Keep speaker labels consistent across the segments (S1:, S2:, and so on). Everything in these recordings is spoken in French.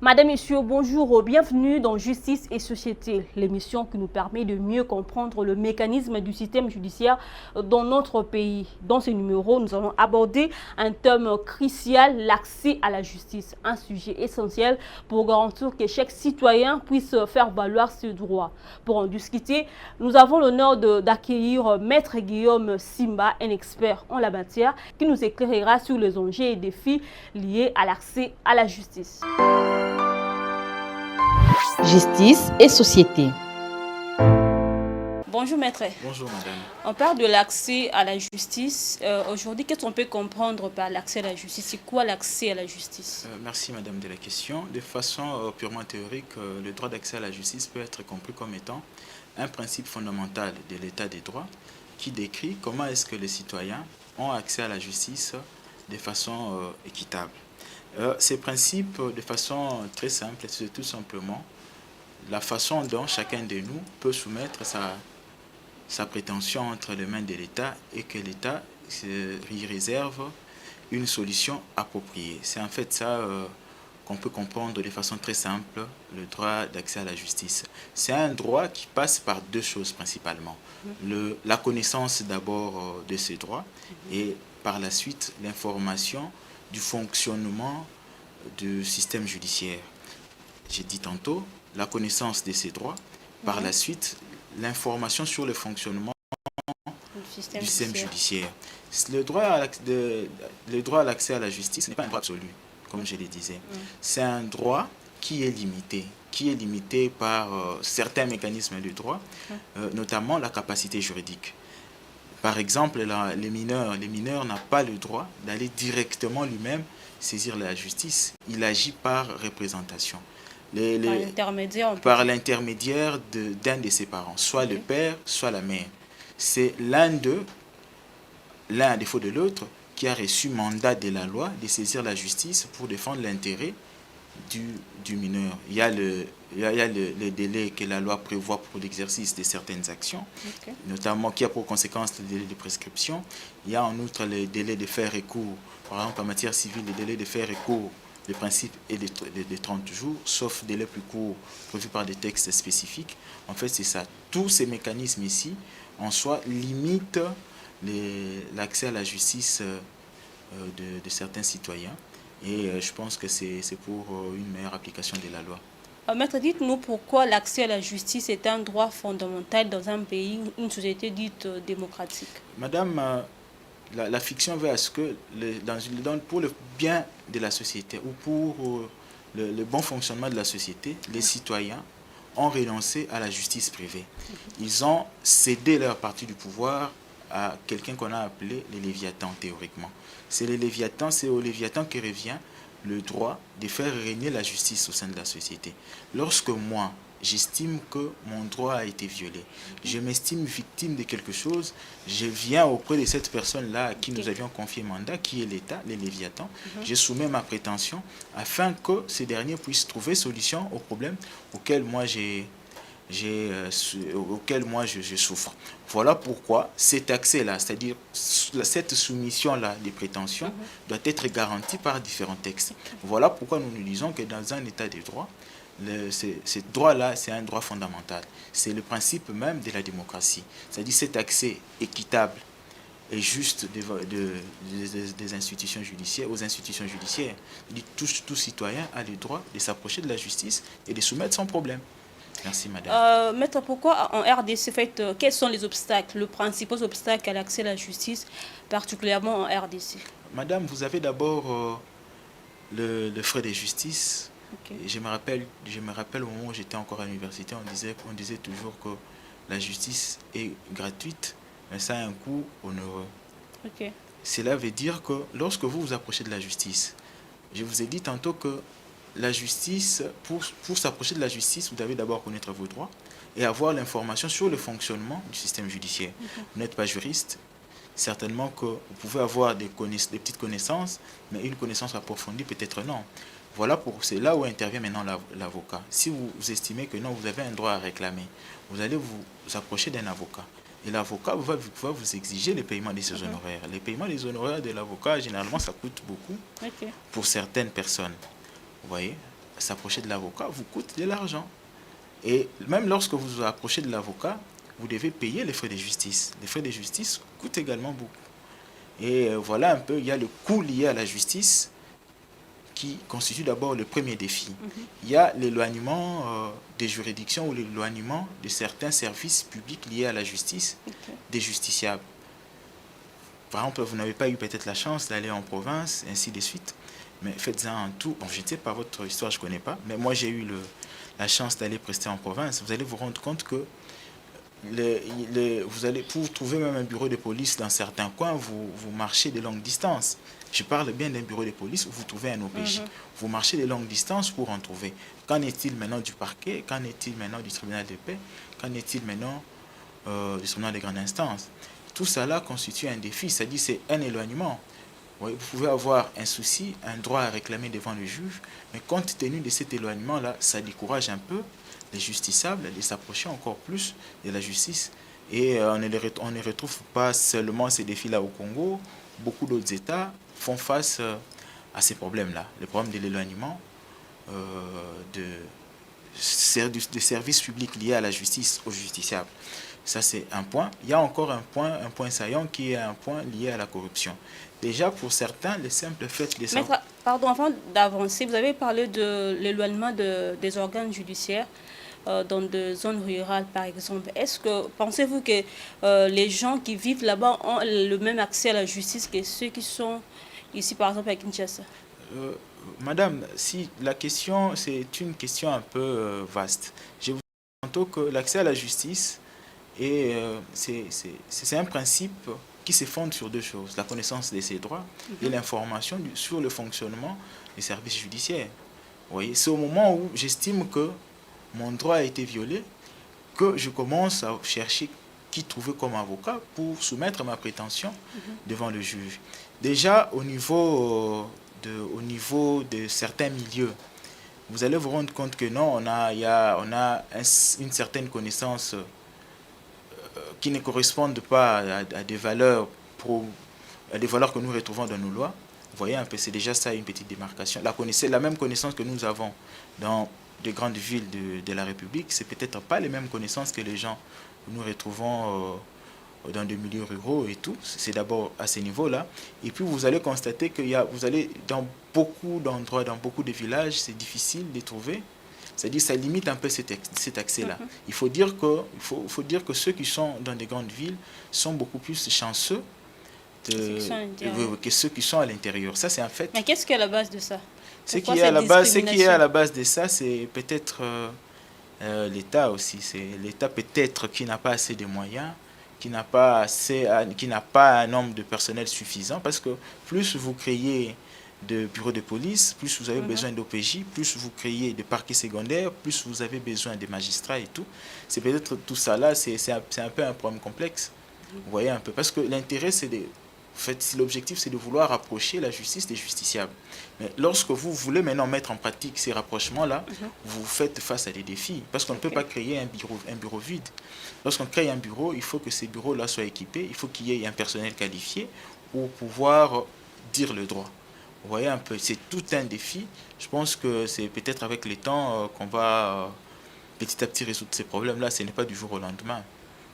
S1: Madame, Monsieur, bonjour, bienvenue dans Justice et Société, l'émission qui nous permet de mieux comprendre le mécanisme du système judiciaire dans notre pays. Dans ce numéro, nous allons aborder un thème crucial, l'accès à la justice, un sujet essentiel pour garantir que chaque citoyen puisse faire valoir ses droits. Pour en discuter, nous avons l'honneur d'accueillir Maître Guillaume Simba, un expert en la matière, qui nous éclairera sur les enjeux et défis liés à l'accès à la justice.
S2: Justice et société.
S1: Bonjour maître.
S3: Bonjour madame.
S1: On parle de l'accès à la justice. Aujourd'hui, qu'est-ce qu'on peut comprendre par l'accès à la justice? C'est quoi l'accès à la justice?
S3: Merci madame de la question. De façon purement théorique, le droit d'accès à la justice peut être compris comme étant un principe fondamental de l'état des droits qui décrit comment est-ce que les citoyens ont accès à la justice de façon équitable. Ces principes, de façon très simple, c'est tout simplement la façon dont chacun de nous peut soumettre sa prétention entre les mains de l'État et que l'État y réserve une solution appropriée. C'est en fait ça qu'on peut comprendre de façon très simple, le droit d'accès à la justice. C'est un droit qui passe par deux choses principalement. La connaissance d'abord de ces droits et par la suite l'information du fonctionnement du système judiciaire. J'ai dit tantôt la connaissance de ces droits, par la suite l'information sur le fonctionnement du système judiciaire. Le droit à l'accès à la justice n'est pas un droit absolu, comme je le disais. C'est un droit qui est limité par certains mécanismes de droit, notamment la capacité juridique. Par exemple, les mineurs n'ont pas le droit d'aller directement lui-même saisir la justice. Il agit par représentation. Par l'intermédiaire d'un de ses parents, soit le père, soit la mère. C'est l'un d'eux, l'un à défaut de l'autre, qui a reçu mandat de la loi de saisir la justice pour défendre l'intérêt du mineur. Il y a le délai que la loi prévoit pour l'exercice de certaines actions, notamment qui a pour conséquence le délai de prescription. Il y a en outre le délai de faire recours. Par exemple, en matière civile, le délai de faire recours, le principe est de 30 jours, sauf délai plus court prévu par des textes spécifiques. En fait, c'est ça. Tous ces mécanismes ici, en soi, limitent l'accès à la justice de certains citoyens. Et je pense que c'est pour une meilleure application de la loi.
S1: Maître, dites-nous pourquoi l'accès à la justice est un droit fondamental dans un pays, une société dite démocratique.
S3: Madame, la fiction veut à ce que, pour le bien de la société ou pour le bon fonctionnement de la société, les citoyens ont renoncé à la justice privée. Ils ont cédé leur partie du pouvoir à quelqu'un qu'on a appelé les Léviathans, théoriquement. C'est au Léviathan que revient le droit de faire régner la justice au sein de la société. Lorsque moi, j'estime que mon droit a été violé, je m'estime victime de quelque chose, je viens auprès de cette personne-là à qui nous avions confié mandat, qui est l'État, les Léviathans, je soumets ma prétention afin que ces derniers puissent trouver solution aux problèmes auxquels moi je souffre. Voilà pourquoi cet accès-là, c'est-à-dire cette soumission-là des prétentions, doit être garantie par différents textes. Voilà pourquoi nous disons que dans un état de droit, ce droit-là, c'est un droit fondamental. C'est le principe même de la démocratie. C'est-à-dire cet accès équitable et juste des institutions judiciaires aux institutions judiciaires. Tout citoyen a le droit de s'approcher de la justice et de soumettre son problème. Merci madame.
S1: Maître, pourquoi en RDC, quels sont les obstacles, les principaux obstacles à l'accès à la justice, particulièrement en RDC?
S3: Madame, vous avez d'abord le frais de justice. Je me rappelle au moment où j'étais encore à l'université, on disait toujours que la justice est gratuite, mais ça a un coût onéreux. Cela veut dire que lorsque vous vous approchez de la justice, je vous ai dit tantôt que la justice, pour s'approcher de la justice, vous devez d'abord connaître vos droits et avoir l'information sur le fonctionnement du système judiciaire. Vous n'êtes pas juriste, certainement que vous pouvez avoir des petites connaissances, mais une connaissance approfondie, peut-être non. C'est là où intervient maintenant l'avocat. Si vous estimez que non, vous avez un droit à réclamer, vous allez vous approcher d'un avocat. Et l'avocat va vous exiger le paiement de ses honoraires. Les paiements des honoraires de l'avocat, généralement, ça coûte beaucoup pour certaines personnes. Vous voyez, s'approcher de l'avocat vous coûte de l'argent. Et même lorsque vous vous approchez de l'avocat, vous devez payer les frais de justice. Les frais de justice coûtent également beaucoup. Et voilà un peu, il y a le coût lié à la justice qui constitue d'abord le premier défi. Il y a l'éloignement des juridictions ou l'éloignement de certains services publics liés à la justice, des justiciables. Par exemple, vous n'avez pas eu peut-être la chance d'aller en province, ainsi de suite, mais faites-en un tout. Bon, je ne sais pas votre histoire, je ne connais pas, mais moi j'ai eu la chance d'aller prester en province. Vous allez vous rendre compte que vous allez, pour trouver même un bureau de police dans certains coins, vous marchez de longues distances. Je parle bien d'un bureau de police où vous trouvez un OPJ. Vous marchez de longues distances pour en trouver. Qu'en est-il maintenant du parquet? Qu'en est-il maintenant du tribunal de paix? Qu'en est-il maintenant du tribunal de grande instance? Tout cela constitue un défi, c'est-à-dire c'est un éloignement. Oui, vous pouvez avoir un souci, un droit à réclamer devant le juge, mais compte tenu de cet éloignement-là, ça décourage un peu les justiciables de s'approcher encore plus de la justice. Et on ne retrouve pas seulement ces défis-là au Congo. Beaucoup d'autres États font face à ces problèmes-là. Le problème de l'éloignement de services publics liés à la justice aux justiciables. Ça, c'est un point. Il y a encore un point saillant qui est un point lié à la corruption. Déjà, pour certains, le simple fait de savoir...
S1: Maître, pardon, avant d'avancer, vous avez parlé de l'éloignement des organes judiciaires dans des zones rurales, par exemple. Est-ce que, pensez-vous que les gens qui vivent là-bas ont le même accès à la justice que ceux qui sont ici, par exemple, à Kinshasa?
S3: Madame, si la question, c'est une question un peu vaste. Je vous dis tantôt que l'accès à la justice, c'est un principe qui se fonde sur deux choses, la connaissance de ses droits et l'information sur le fonctionnement des services judiciaires. Vous voyez, c'est au moment où j'estime que mon droit a été violé que je commence à chercher qui trouver comme avocat pour soumettre ma prétention devant le juge. Déjà, au niveau de certains milieux, vous allez vous rendre compte que non, on a une certaine connaissance qui ne correspondent pas à des valeurs que nous retrouvons dans nos lois. Vous voyez un peu, c'est déjà ça une petite démarcation. La même connaissance que nous avons dans de grandes villes de la République, c'est peut-être pas les mêmes connaissances que les gens que nous retrouvons dans des milieux ruraux et tout. C'est d'abord à ce niveau-là. Et puis vous allez constater que vous allez dans beaucoup d'endroits, dans beaucoup de villages, c'est difficile de trouver. C'est-à-dire ça limite un peu cet accès-là. Il faut dire que ceux qui sont dans des grandes villes sont beaucoup plus chanceux que ceux qui sont à l'intérieur. Ça, c'est un fait.
S1: Mais qu'est-ce qui est à la base de ça?
S3: Ce qui est à la base de ça, c'est peut-être l'État aussi. C'est l'État peut-être qui n'a pas assez de moyens, qui n'a pas un nombre de personnel suffisant, parce que plus vous créez de bureaux de police, plus vous avez besoin d'OPJ, plus vous créez de parquets secondaires, plus vous avez besoin de magistrats et tout. C'est peut-être tout ça là, c'est un peu un problème complexe. Vous voyez un peu, parce que l'intérêt c'est de... En fait, si l'objectif c'est de vouloir rapprocher la justice des justiciables. Mais lorsque vous voulez maintenant mettre en pratique ces rapprochements-là, vous faites face à des défis. Parce qu'on ne peut pas créer un bureau vide. Lorsqu'on crée un bureau, il faut que ces bureaux-là soient équipés, il faut qu'il y ait un personnel qualifié pour pouvoir dire le droit. Vous voyez un peu, c'est tout un défi. Je pense que c'est peut-être avec le temps qu'on va petit à petit résoudre ces problèmes-là. Ce n'est pas du jour au lendemain.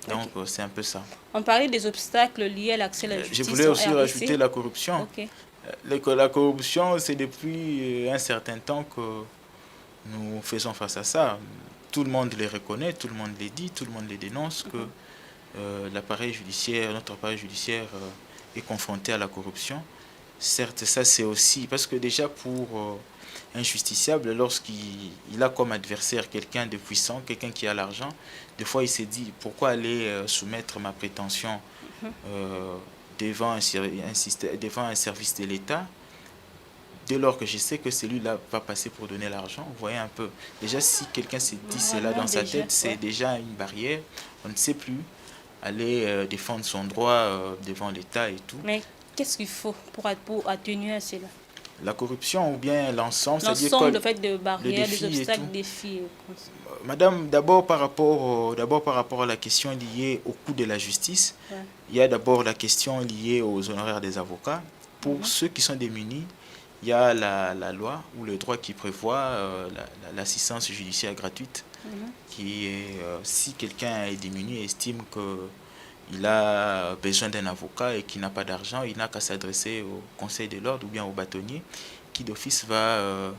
S3: Donc, c'est un peu ça.
S1: On parlait des obstacles liés à l'accès à la justice.
S3: Je voulais aussi rajouter la corruption.
S1: Okay.
S3: La corruption, c'est depuis un certain temps que nous faisons face à ça. Tout le monde les reconnaît, tout le monde les dit, tout le monde les dénonce, que notre appareil judiciaire est confronté à la corruption. Certes, ça c'est aussi, parce que déjà pour un justiciable, lorsqu'il a comme adversaire quelqu'un de puissant, quelqu'un qui a l'argent, des fois il s'est dit, pourquoi aller soumettre ma prétention devant un service de l'État, dès lors que je sais que celui-là va passer pour donner l'argent. Vous voyez un peu, déjà si quelqu'un s'est dit cela dans sa tête, c'est déjà une barrière, on ne sait plus aller défendre son droit devant l'État et tout.
S1: Mais qu'est-ce qu'il faut pour atténuer à cela?
S3: La corruption ou bien l'ensemble,
S1: l'ensemble de fait de barrières, des obstacles, des défis.
S3: Madame, d'abord par rapport à la question liée au coût de la justice, il y a d'abord la question liée aux honoraires des avocats. Pour ceux qui sont démunis, il y a la loi ou le droit qui prévoit l'assistance judiciaire gratuite, qui est, si quelqu'un est diminué, estime qu'il a besoin d'un avocat et qu'il n'a pas d'argent, il n'a qu'à s'adresser au Conseil de l'ordre ou bien au bâtonnier, qui d'office va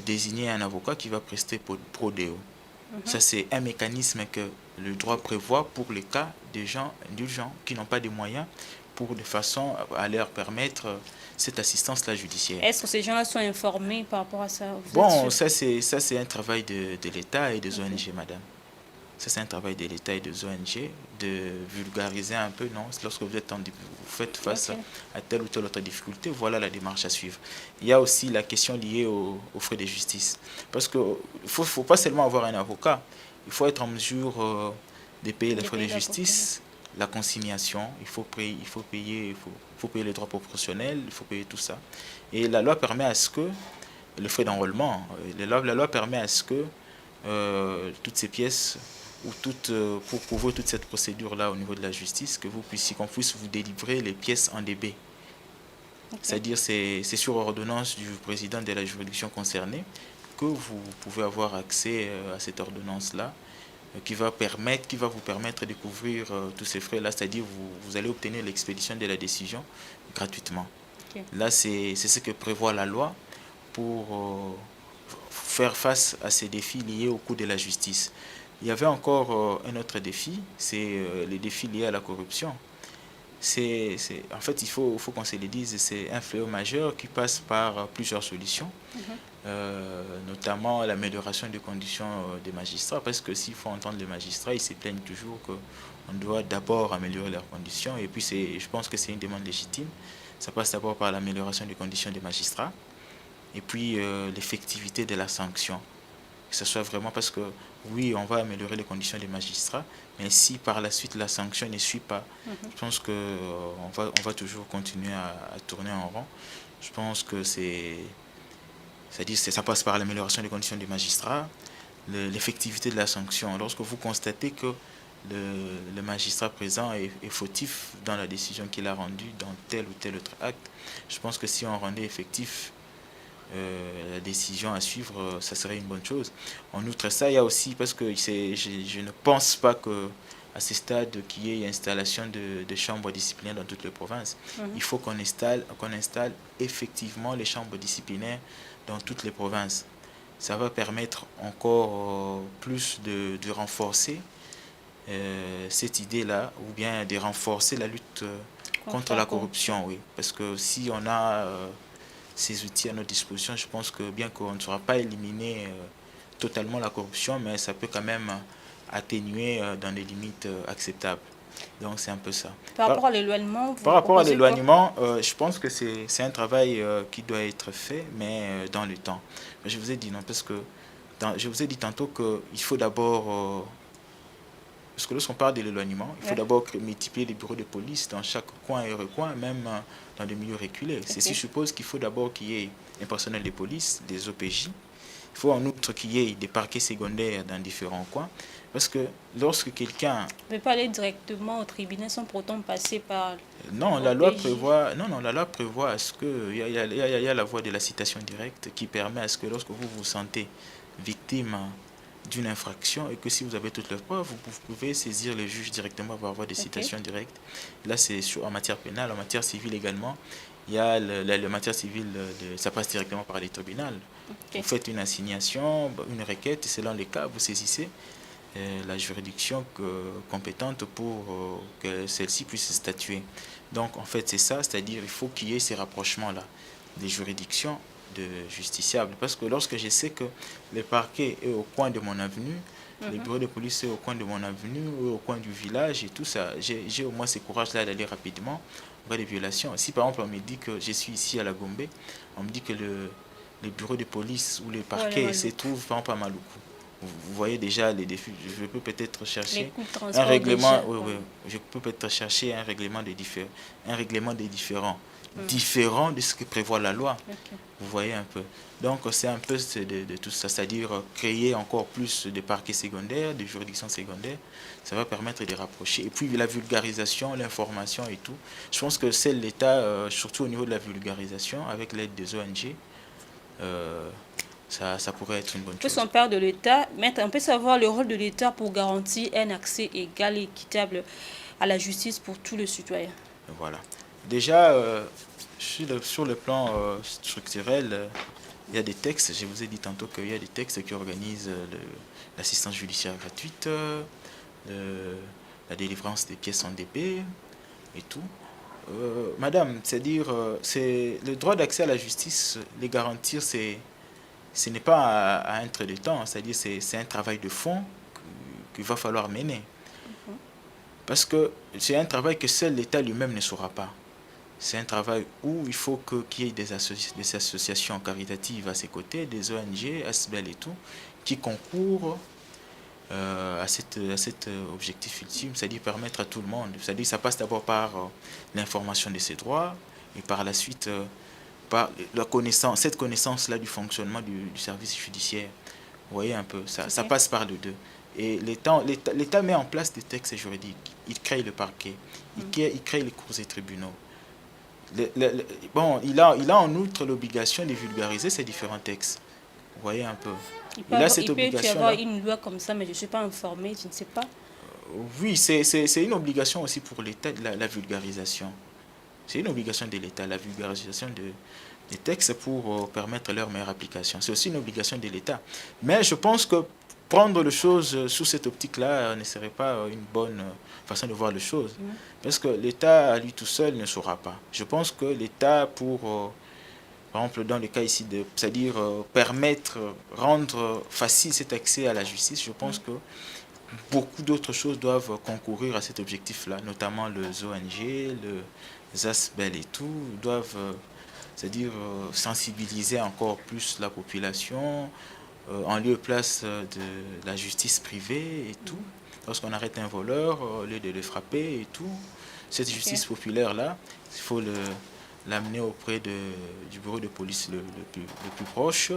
S3: désigner un avocat qui va prester pro deo. Ça, c'est un mécanisme que le droit prévoit pour les cas de gens indulgents qui n'ont pas de moyens, de façon à leur permettre cette assistance-là judiciaire.
S1: Est-ce que ces gens-là sont informés par rapport à ça?
S3: Bon, ça c'est un travail de l'État et des ONG, madame. Ça, c'est un travail de l'État et des ONG de vulgariser un peu, non? Lorsque vous faites face à telle ou telle autre difficulté, voilà la démarche à suivre. Il y a aussi la question liée aux frais de justice. Parce qu'il ne faut pas seulement avoir un avocat, il faut être en mesure de payer les frais de justice, la consignation, il faut payer les droits proportionnels, il faut payer tout ça. Et la loi permet à ce que, le frais d'enrôlement, la loi permet à ce que toutes ces pièces, ou pour couvrir toute cette procédure-là au niveau de la justice, qu'on puisse vous délivrer les pièces en DB. C'est-à-dire c'est sur ordonnance du président de la juridiction concernée que vous pouvez avoir accès à cette ordonnance-là, qui va vous permettre de couvrir tous ces frais-là, c'est-à-dire vous allez obtenir l'expédition de la décision gratuitement. Là, c'est ce que prévoit la loi pour faire face à ces défis liés au coût de la justice. Il y avait encore un autre défi, c'est les défis liés à la corruption. En fait, il faut qu'on se le dise, c'est un fléau majeur qui passe par plusieurs solutions, notamment l'amélioration des conditions des magistrats, parce que s'il faut entendre les magistrats, ils se plaignent toujours qu'on doit d'abord améliorer leurs conditions, et puis je pense que c'est une demande légitime. Ça passe d'abord par l'amélioration des conditions des magistrats, et puis l'effectivité de la sanction. Que ce soit vraiment, parce que oui, on va améliorer les conditions des magistrats, mais si par la suite la sanction ne suit pas, je pense qu'on va toujours continuer à tourner en rond. Je pense que ça passe par l'amélioration des conditions des magistrats, l'effectivité de la sanction. Lorsque vous constatez que le magistrat présent est fautif dans la décision qu'il a rendue dans tel ou tel autre acte, je pense que si on rendait effectif la décision à suivre, ça serait une bonne chose. En outre ça, il y a aussi, parce que je ne pense pas qu'à ce stade qu'il y ait installation de chambres disciplinaires dans toutes les provinces. Il faut qu'on installe effectivement les chambres disciplinaires dans toutes les provinces. Ça va permettre encore plus de renforcer cette idée-là, ou bien de renforcer la lutte contre la corruption, oui. Parce que si on a ces outils à notre disposition, je pense que bien qu'on ne saura pas éliminer totalement la corruption, mais ça peut quand même atténuer dans des limites acceptables. Donc c'est un peu ça.
S1: Par rapport à l'éloignement,
S3: je pense que c'est un travail qui doit être fait, mais dans le temps. Je vous ai dit non, parce que je vous ai dit tantôt qu'il faut d'abord... parce que lorsqu'on parle de l'éloignement, il faut d'abord multiplier les bureaux de police dans chaque coin et recoin, même dans des milieux reculés. Ceci suppose qu'il faut d'abord qu'il y ait un personnel de police, des OPJ. Il faut en outre qu'il y ait des parquets secondaires dans différents coins. Parce que lorsque quelqu'un...
S1: ne peut pas aller directement au tribunal sans pour autant passer par...
S3: Non, la loi prévoit à ce que... Il y a la voie de la citation directe qui permet à ce que lorsque vous vous sentez victime d'une infraction et que si vous avez toutes les preuves, vous pouvez saisir le juge directement par voie de citation directe. Là, c'est en matière pénale. En matière civile également, il y a la matière civile, ça passe directement par les tribunaux. Vous faites une assignation, une requête, et selon les cas, vous saisissez la juridiction compétente pour que celle-ci puisse statuer. Donc, en fait, c'est ça, c'est-à-dire il faut qu'il y ait ces rapprochements-là des juridictions de justiciables. Parce que lorsque je sais que le parquet est au coin de mon avenue, le bureau de police est au coin de mon avenue, ou au coin du village et tout ça, j'ai au moins ce courage-là d'aller rapidement en cas de violation. Si par exemple on me dit que je suis ici à la Gombe, on me dit que le bureau de police ou le parquet se trouve par exemple à Maluku. Vous voyez déjà les défis. Je peux peut-être chercher un règlement. Je peux peut-être chercher un règlement des différends différent de ce que prévoit la loi.
S1: Ok.
S3: Vous voyez un peu. Donc, c'est un peu de tout ça, c'est-à-dire créer encore plus de parquets secondaires, de juridictions secondaires. Ça va permettre de rapprocher. Et puis, la vulgarisation, l'information et tout. Je pense que c'est l'État, surtout au niveau de la vulgarisation, avec l'aide des ONG, ça pourrait être une bonne chose.
S1: On parle de l'État, maître, on peut savoir le rôle de l'État pour garantir un accès égal et équitable à la justice pour tous les citoyens.
S3: Voilà. Déjà, sur le plan structurel, il y a des textes, je vous ai dit tantôt qu'il y a des textes qui organisent l'assistance judiciaire gratuite, la délivrance des pièces en DP et tout. Madame, c'est-à-dire, c'est le droit d'accès à la justice, les garantir, ce n'est pas à un trait de temps, c'est-à-dire c'est un travail de fond qu'il va falloir mener. Parce que c'est un travail que seul l'État lui-même ne saura pas. C'est un travail où il faut qu'il y ait des associations caritatives à ses côtés, des ONG, ASBEL et tout, qui concourent à cet objectif ultime, c'est-à-dire permettre à tout le monde. C'est-à-dire ça passe d'abord par l'information de ses droits et par la suite par cette connaissance-là du fonctionnement du service judiciaire. Vous voyez un peu, ça passe par les deux. Et l'État met en place des textes juridiques. Il crée le parquet, il crée les cours et tribunaux. Bon, il a en outre l'obligation de vulgariser ces différents textes. Vous voyez un peu.
S1: Il peut y avoir une loi comme ça, mais je ne suis pas informée, je ne sais pas.
S3: Oui, c'est une obligation aussi pour l'État, la vulgarisation. C'est une obligation de l'État, la vulgarisation des textes pour permettre leur meilleure application. C'est aussi une obligation de l'État. Mais je pense que prendre les choses sous cette optique-là ne serait pas une bonne façon de voir les choses. Parce que l'État, à lui tout seul, ne saura pas. Je pense que l'État, par exemple, dans le cas ici, c'est-à-dire permettre, rendre facile cet accès à la justice, je pense que beaucoup d'autres choses doivent concourir à cet objectif-là, notamment les ONG, les ASBEL et tout, doivent, c'est-à-dire sensibiliser encore plus la population, en lieu et place de la justice privée et tout. Lorsqu'on arrête un voleur, au lieu de le frapper et tout, cette justice populaire-là, il faut l'amener auprès du bureau de police le plus proche.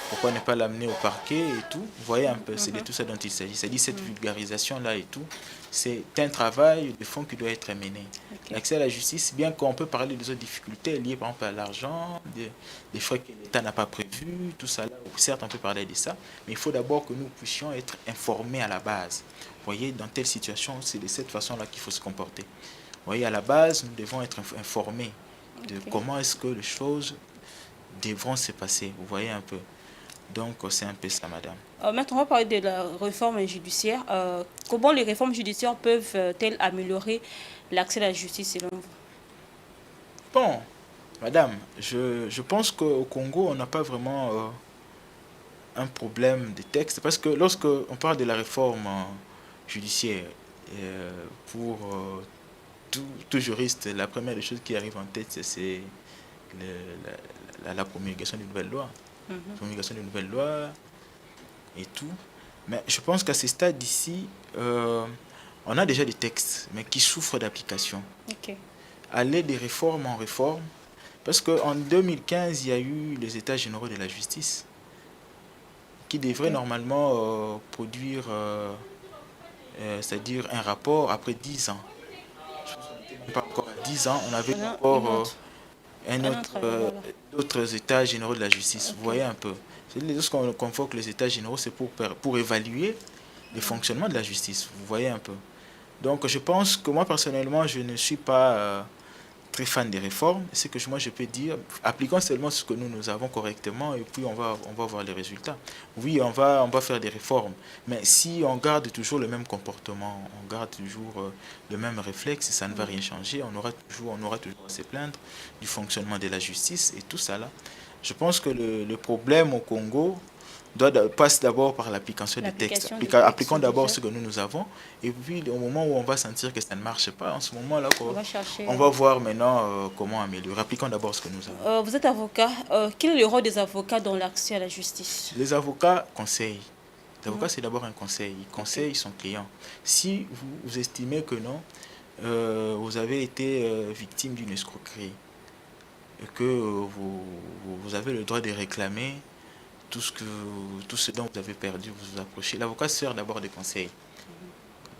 S3: Pourquoi ne pas l'amener au parquet et tout. Vous voyez un peu, c'est de tout ça dont il s'agit. C'est-à-dire cette vulgarisation-là et tout, c'est un travail de fond qui doit être mené. L'accès à la justice, bien qu'on peut parler des autres difficultés liées par exemple à l'argent, des frais que l'État n'a pas prévus, tout ça là, certes on peut parler de ça, mais il faut d'abord que nous puissions être informés à la base. Vous voyez, dans telle situation, c'est de cette façon-là qu'il faut se comporter. Vous voyez, à la base, nous devons être informés de comment est-ce que les choses devront se passer. Vous voyez un peu. Donc, c'est un peu ça, madame.
S1: Maintenant, on va parler de la réforme judiciaire. Comment les réformes judiciaires peuvent-elles améliorer l'accès à la justice selon vous?
S3: Bon, madame, je pense qu'au Congo, on n'a pas vraiment un problème de texte. Parce que lorsque on parle de la réforme judiciaire, pour tout juriste, la première des choses qui arrive en tête, c'est la promulgation d'une nouvelle loi. Promulgation d'une nouvelle loi et tout. Mais je pense qu'à ce stade d'ici, on a déjà des textes, mais qui souffrent d'application. Aller de réforme en réforme, parce qu'en 2015, il y a eu les États généraux de la justice, qui devraient normalement produire, c'est-à-dire un rapport après 10 ans. Pas encore à 10 ans, on avait encore d'autres États généraux de la justice. Vous voyez un peu. Lorsqu'on convoque les États généraux, c'est pour évaluer le fonctionnement de la justice. Vous voyez un peu. Donc je pense que moi personnellement, je ne suis pas très fan des réformes. C'est que moi je peux dire, appliquons seulement ce que nous avons correctement et puis on va voir les résultats. Oui, on va faire des réformes, mais si on garde toujours le même comportement, on garde toujours le même réflexe, ça ne va rien changer. On aura toujours à se plaindre du fonctionnement de la justice et tout ça là. Je pense que le problème au Congo passe d'abord par l'application des textes. Appliquons d'abord ce que nous avons. Et puis, au moment où on va sentir que ça ne marche pas, en ce moment-là, on va voir maintenant comment améliorer. Appliquons d'abord ce que nous avons.
S1: Vous êtes avocat. Quel est le rôle des avocats dans l'accès à la justice?
S3: Les avocats conseillent. L'avocat, c'est d'abord un conseil. Il conseille son client. Si vous estimez que non, vous avez été victime d'une escroquerie, et que vous avez le droit de réclamer tout ce dont vous avez perdu, vous approchez. L'avocat sert d'abord des conseils,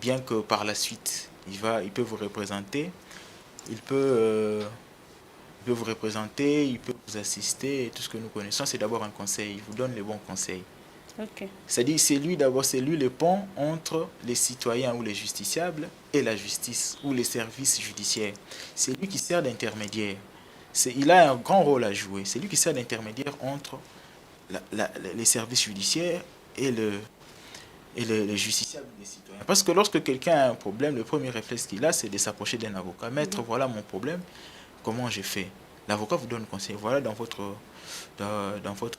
S3: bien que par la suite, il peut vous représenter, il peut vous représenter, il peut vous assister, et tout ce que nous connaissons, c'est d'abord un conseil, il vous donne les bons conseils.
S1: Ok.
S3: C'est-à-dire, c'est lui le pont entre les citoyens ou les justiciables et la justice ou les services judiciaires. C'est lui qui sert d'intermédiaire. Il a un grand rôle à jouer. C'est lui qui sert d'intermédiaire entre les services judiciaires et les justiciables des citoyens. Parce que lorsque quelqu'un a un problème, le premier réflexe qu'il a, c'est de s'approcher d'un avocat. Maître, voilà mon problème, comment j'ai fait? L'avocat vous donne conseil. Voilà dans votre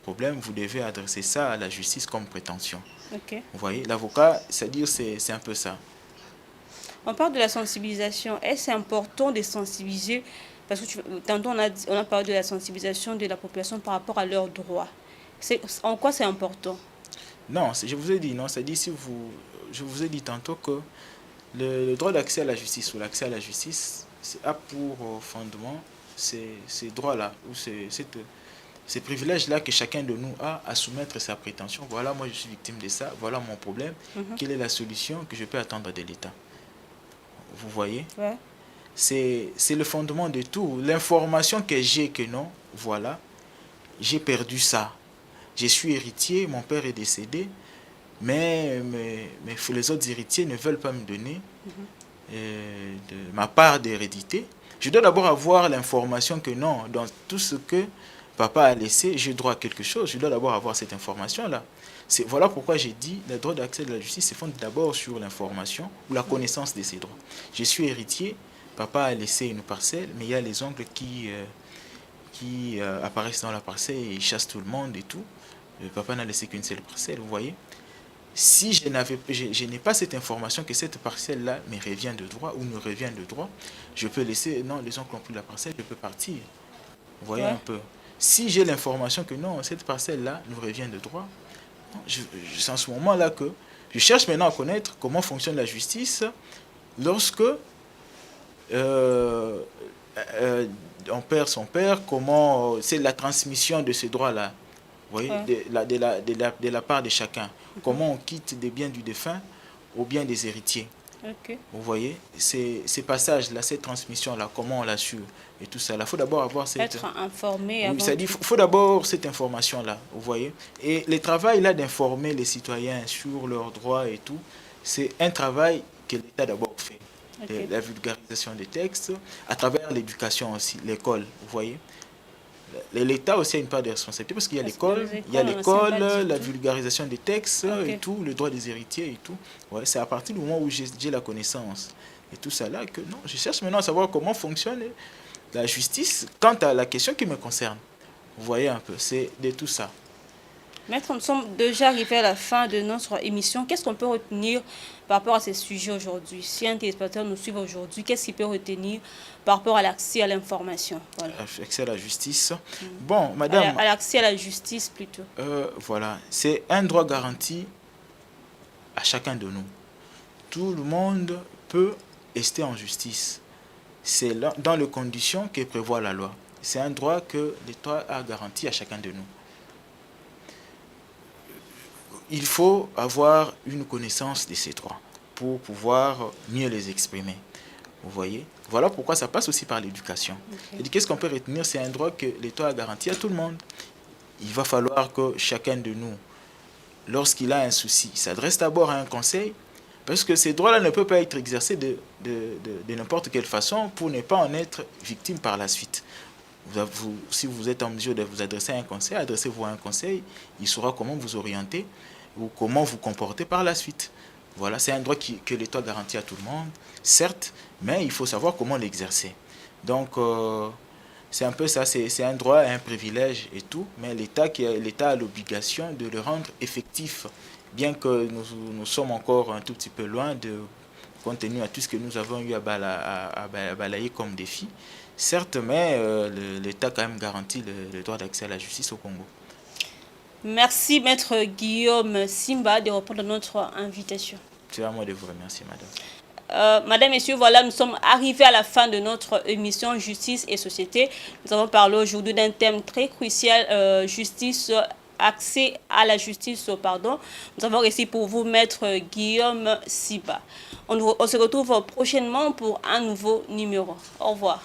S3: problème, vous devez adresser ça à la justice comme prétention.
S1: Ok.
S3: Vous voyez, l'avocat, c'est-à-dire c'est un peu ça.
S1: On parle de la sensibilisation. Est-ce important de sensibiliser? Parce que tantôt on a parlé de la sensibilisation de la population par rapport à leurs droits. En quoi c'est important?
S3: Non, je vous ai dit, non, c'est-à-dire je vous ai dit tantôt que le droit d'accès à la justice ou l'accès à la justice a pour fondement ces droits-là, ou ces privilèges-là que chacun de nous a à soumettre sa prétention. Voilà, moi je suis victime de ça, voilà mon problème, quelle est la solution que je peux attendre de l'État? Vous voyez?
S1: Ouais.
S3: C'est le fondement de tout. L'information que j'ai que non, voilà, j'ai perdu ça. Je suis héritier, mon père est décédé, mais les autres héritiers ne veulent pas me donner de ma part d'hérédité. Je dois d'abord avoir l'information que non, dans tout ce que papa a laissé, j'ai droit à quelque chose. Je dois d'abord avoir cette information-là. Voilà pourquoi j'ai dit le droit d'accès à la justice se fonde d'abord sur l'information ou la connaissance de ses droits. Je suis héritier, papa a laissé une parcelle, mais il y a les oncles qui apparaissent dans la parcelle et ils chassent tout le monde et tout. Le papa n'a laissé qu'une seule parcelle, vous voyez. Si je n'ai pas cette information que cette parcelle-là me revient de droit ou me revient de droit, je peux laisser, non, les oncles ont pris la parcelle, je peux partir. Vous voyez un peu. Si j'ai l'information que non, cette parcelle-là nous revient de droit, c'est en ce moment-là que je cherche maintenant à connaître comment fonctionne la justice lorsque on perd son père, comment c'est la transmission de ces droits-là. Vous voyez, de la part de chacun. Comment on quitte des biens du défunt aux biens des héritiers. Vous voyez, ces passages-là, cette transmission-là, comment on l'assure et tout ça. Il faut d'abord avoir cette...
S1: Être informé.
S3: Oui, c'est-à-dire qu'il faut d'abord cette information-là, vous voyez. Et le travail là d'informer les citoyens sur leurs droits et tout, c'est un travail que l'État d'abord fait. La vulgarisation des textes, à travers l'éducation aussi, l'école, vous voyez. L'État aussi a une part de responsabilité parce qu'il y a l'école, la vulgarisation des textes et tout, le droit des héritiers et tout. Ouais, c'est à partir du moment où j'ai la connaissance et tout ça là que non, je cherche maintenant à savoir comment fonctionne la justice quant à la question qui me concerne. Vous voyez un peu, c'est de tout ça.
S1: Maître, nous sommes déjà arrivés à la fin de notre émission. Qu'est-ce qu'on peut retenir par rapport à ces sujets aujourd'hui? Si un téléspectateur nous suit aujourd'hui, qu'est-ce qu'il peut retenir par rapport à l'accès à l'information? Voilà.
S3: L'accès à la justice. Bon, madame...
S1: À l'accès à la justice, plutôt.
S3: Voilà, c'est un droit garanti à chacun de nous. Tout le monde peut rester en justice. C'est dans les conditions que prévoit la loi. C'est un droit que l'État a garanti à chacun de nous. Il faut avoir une connaissance de ces droits pour pouvoir mieux les exprimer. Vous voyez? Voilà pourquoi ça passe aussi par l'éducation. Et qu'est-ce qu'on peut retenir? C'est un droit que l'État a garanti à tout le monde. Il va falloir que chacun de nous, lorsqu'il a un souci, s'adresse d'abord à un conseil, parce que ces droits-là ne peuvent pas être exercés de n'importe quelle façon pour ne pas en être victime par la suite. Si vous êtes en mesure de vous adresser à un conseil, adressez-vous à un conseil, il saura comment vous orienter ou comment vous comporter par la suite. Voilà, c'est un droit que l'État garantit à tout le monde, certes, mais il faut savoir comment l'exercer. Donc, c'est un peu ça, c'est un droit, un privilège et tout, mais l'État a l'obligation de le rendre effectif, bien que nous sommes encore un tout petit peu loin compte tenu à tout ce que nous avons eu à balayer comme défi. Certes, mais l'État quand même garantit le droit d'accès à la justice au Congo.
S1: Merci, Maître Guillaume Simba, de répondre à notre invitation.
S3: C'est à moi de vous remercier, madame.
S1: Madame, Messieurs, voilà, nous sommes arrivés à la fin de notre émission Justice et Société. Nous avons parlé aujourd'hui d'un thème très crucial, justice, accès à la justice, pardon. Nous avons réussi pour vous, Maître Guillaume Siba. On se retrouve prochainement pour un nouveau numéro. Au revoir.